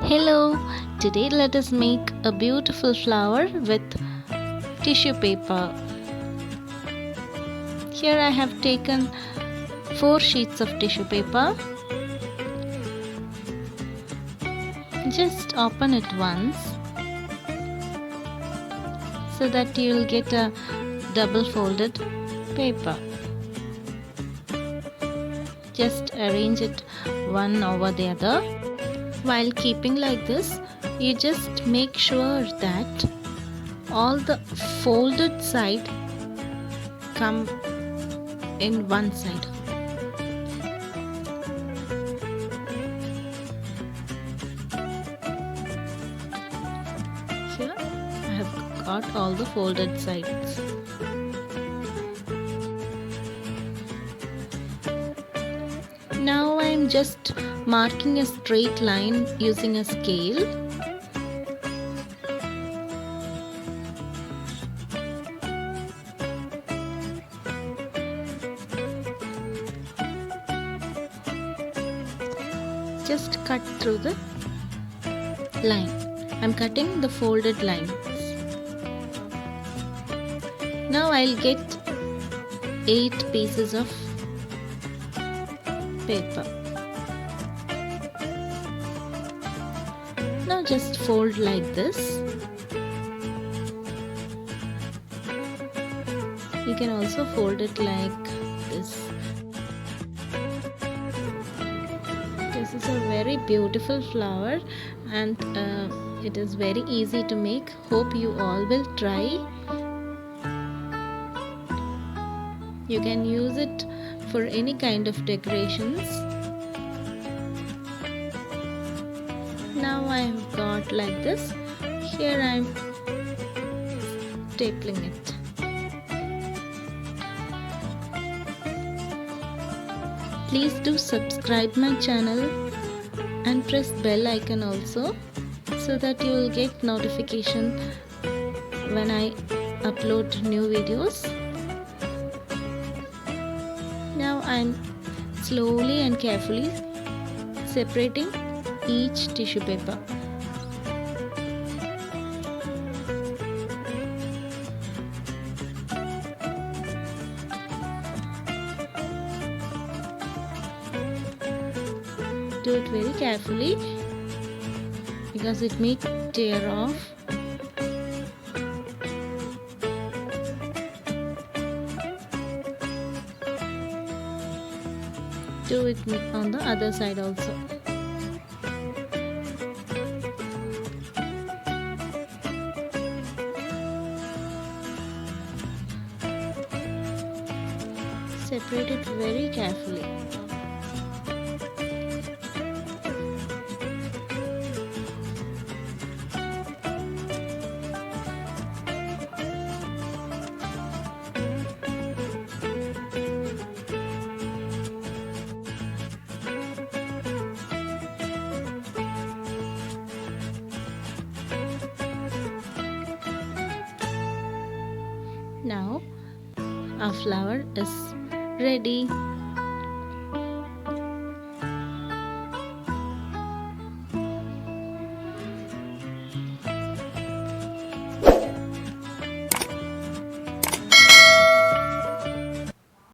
Hello, today let us make a beautiful flower with tissue paper. Here I have taken 4 sheets of tissue paper. Just open it once so that you will get a double folded paper. Just arrange it one over the other. While keeping like this, you just make sure that all the folded side come in one side. Here I have got all the folded sides. Now I am just marking a straight line using a scale. Just cut through the line. I'm cutting the folded lines. Now I'll get 8 pieces of paper. Now just fold like this. You can also fold it like this. This is a very beautiful flower and it is very easy to make. Hope you all will try. You can use it for any kind of decorations. Now I've got like this. Here I'm stapling it. Please do subscribe my channel and press bell icon also so that you will get notification when I upload new videos. Now I'm slowly and carefully separating each tissue paper. Do it very carefully because it may tear off. Do it on the other side also. Separate it very carefully. Now our flower is ready.